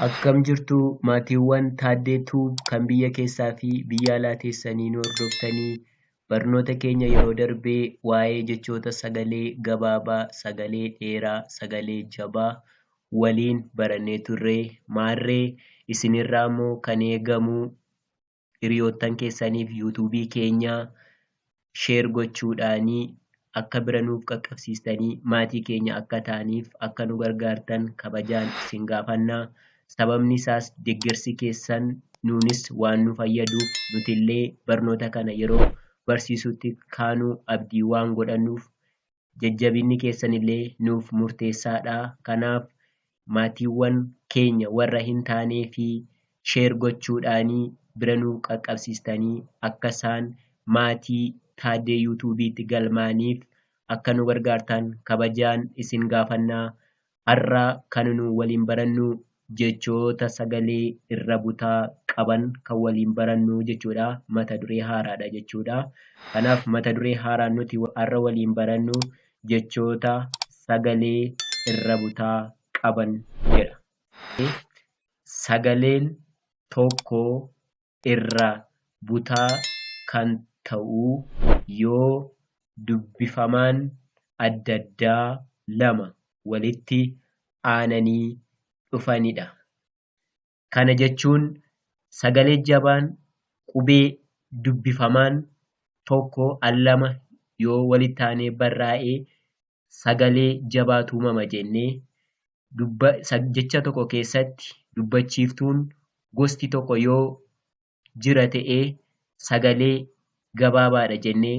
Akkam jirtu maatiiwwan Taaddeetuu kan biyya keessaa fi biyya alaa teessanii nu hordoftanii barnoota keenya yeroo darbee waa'ee jechoota sagalee gabaabaa, sagalee dheeraa, sagalee jabaa waliin barannee turree maarree isinirraa immoo kan eegamu hiriyoottan keessaniif yuutuubii keenya sheer gochuudhaanii akka bira nuuf qaqqabsiistanii maatii keenya akka ta'aniif akka nu gargaartan kabajaan isin gaafannaa. Sababni isaas deeggarsi keessan nuunis waan nu fayyaduuf nutillee barnoota kana yeroo barsiisutti kaanuu abdii waan godhannuuf jajjabinni keessanillee nuuf murteessaadha. Kanaaf maatiiwwan keenya warra hin taanee fi sheer gochuudhaanii bira nuuf qaqqabsiistanii akka isaan maatii Taaddee yuutuubiitti galmaaniif akka nu gargaartan kabajaan isin gaafannaa. Har'a kan nu waliin barannu jechoota sagalee irra butaa qaban kan waliin barannu jechuudha. Mata duree haaraadha jechuudha. Kanaaf mata duree haaraan nuti har'a waliin barannu jechoota sagalee irra butaa qaban jedha. Sagaleen tokko irra butaa kan ta'u yoo dubbifamaan adda addaa lama walitti aananii dhufanidha. Kana jechuun sagalee jabaan qubee dubbifamaan tokko al lama yoo walitti aanee barraa'ee sagalee jabaatu uumama jennee jecha tokko keessatti dubbachiiftuun gosti tokko yoo jira ta'ee sagalee gabaabaadha jennee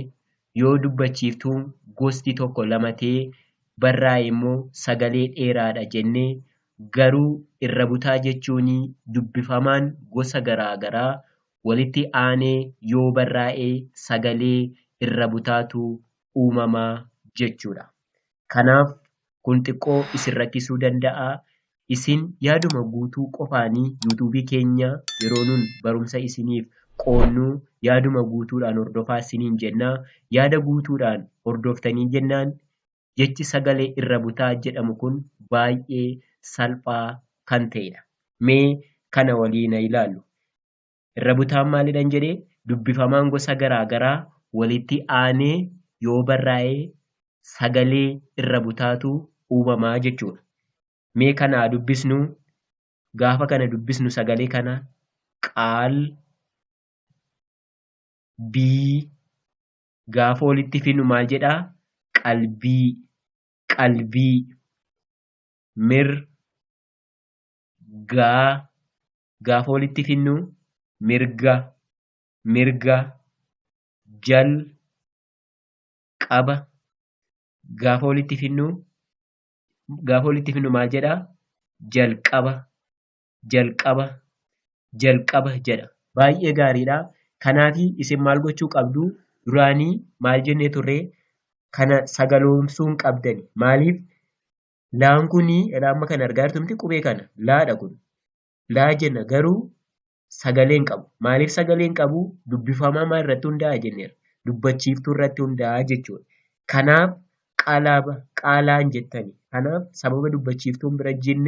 yoo dubbachiiftuun gosti tokko lama ta'ee barraa'e immoo sagalee dheeraadha jennee garuu irra butaa jechuun dubbifamaan gosa garaa garaa walitti aanee yoo barraa'e sagalee irra butaatu uumamaa jechuudha. Kanaaf kun xiqqoo isin rakkisuu danda'a. Isin yaaduma guutuu qofaanii yuutuubii keenya yeroo nun barumsa isiniif qoonnuu yaaduma guutuudhaan hordofaa isiniin jennaa. Yaada guutuudhaan hordoftanii jennaan jechi sagalee irra butaa jedhamu kun baay'ee salphaa kan ta'edha. Mee kana waliin ilaallu. Irra butaan maalidhaan jedhee dubbifamaan gosa garaa garaa walitti aanee yoo barraa'e sagalee irra butaatu uumamaa jechuudha. Mee kana dubbisnu gaafa kana dubbisnu sagalee kana qaal bii gaafa walitti fidnu maal jedhaa? Qalbii mir gaa gaafa walitti fidnu mirga jal qaba gaafa walitti fidnu maal jedhaa? Jalqaba jedha. Baay'ee gaariidha. Kanaafi isin maal gochuu qabdu? Duraanii maal jennee turree? Kana sagaloomsuun qabdani. Maaliif? Laan kunii amma kan argaa jirtu qubee kana laadha kun. Laa jenna garuu sagalee hin qabu. Maaliif sagalee hin qabu? Dubbifamaa maal irratti hundaa'a jenneera? Dubbachiiftuu irratti hundaa'a jechuudha. Kanaaf qaalaan jettani. Kanaaf sababa dubbachiiftuun bira hin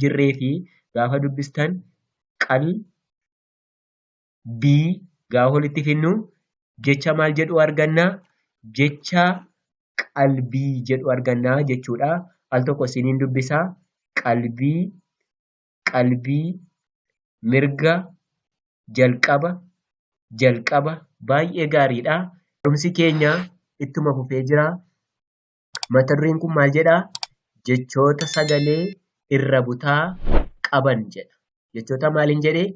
jirree fi gaafa dubbistan qalbii gaafa walitti fidnu jecha maal jedhu argannaa? Jecha qalbii jedhu argannaa jechuudha. Al tokko isiniin dubbisaa. Qalbii mirga jalqaba baay'ee gaariidha. Barumsi keenya ittuma fufee jira. Mata dureen kun maal jedhaa? Jechoota sagalee irra butaa qaban jedha. Jechoota maaliin jedhee?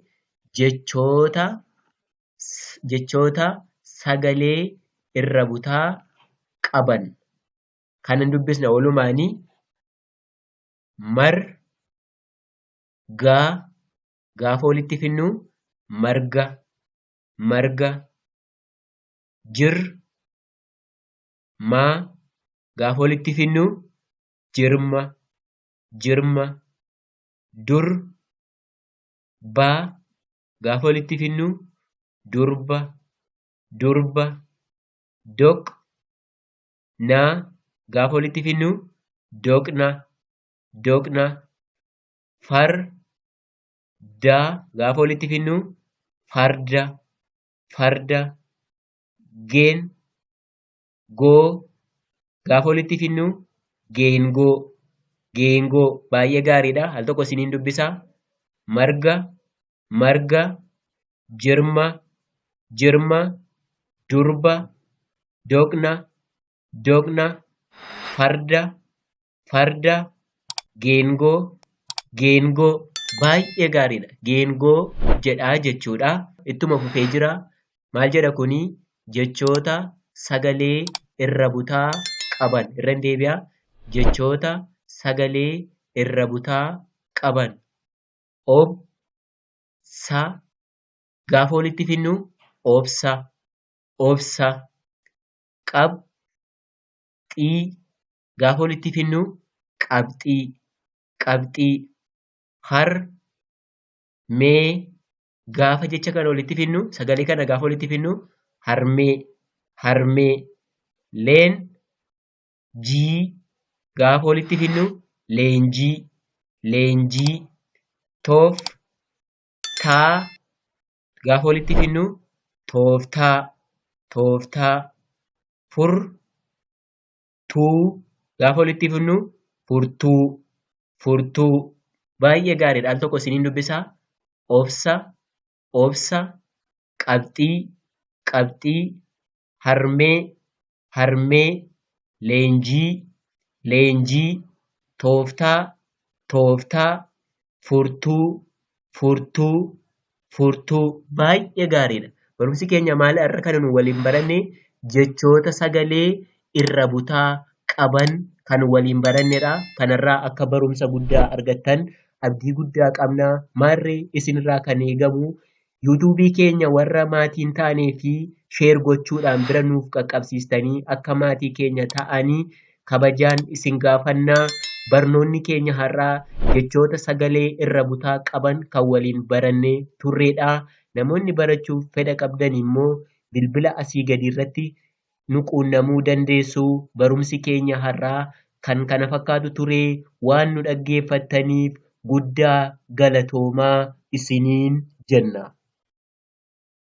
Jechoota sagalee irra butaa qaban. Kanan dubbisna walumaanii gaa gaafa walitti fidnu marga maa gaafa walitti fidnu jirma baa gaafa walitti fidnu durba naa gaafa walitti fidnu doqna daa gaafa walitti finnu farda, farda, geen, goo gaafa walitti finnu geengoo, geengoo baay'ee gaariidha. Al tokko isiniin dubbisaa. Marga, marga, jirma, jirma, durba, doqna, doqna, farda, farda, geengoo, geengoo baay'ee gaariidha. Geengoo jedhaa jechuudha. Ittuma fufee jira. Maal jedha kuni? Jechoota sagalee irra butaa qaban. Irran deebi'aa. Jechoota sagalee irra butaa qaban. Obsa gaafa walitti finnu obsa, obsa. Qabxii gaafa walitti finnu qabxii, qabxii. Harmee gaafa jecha kana walitti finnu sagalee kana gaafa walitti finnu harmee, harmee. Leenjii gaafa walitti finnu leenjii, leenjii. Tooftaa gaafa walitti finnu tooftaa, tooftaa. Furtuu gaafa walitti finnu furtuu, furtuu. Baay'ee gaariidha. Al tokko isiniin dubbisaa. Obsa, obsa, qabxii, qabxii, harmee, harmee, leenjii, leenjii, tooftaa, tooftaa, furtuu, furtuu, furtuu. Baay'ee gaariidha. Barumsi keenya maal irra kan nu waliin baranne jechoota sagalee irra butaa qaban kan waliin barannedha. Kanarraa akka barumsa guddaa argattan abdii guddaa qabna. Maarree isinirraa kan eegamu yuutuubii keenya warra maatiin taanee fi sheer gochuudhaan bira nuuf qaqqabsiistanii akka maatii keenya ta'anii kabajaan isin gaafannaa. Barnoonni keenya har'aa jechoota sagalee irra butaa qaban kan waliin barannee turreedha. Namoonni barachuuf fedha qabdan immoo bilbila asii gadi irratti nu quunnamuu dandeessu. Barumsi keenya har'aa kan kana fakkaatu ture. Waan nu dhaggeeffattaniif guddaa galatoomaa isiniin jenna.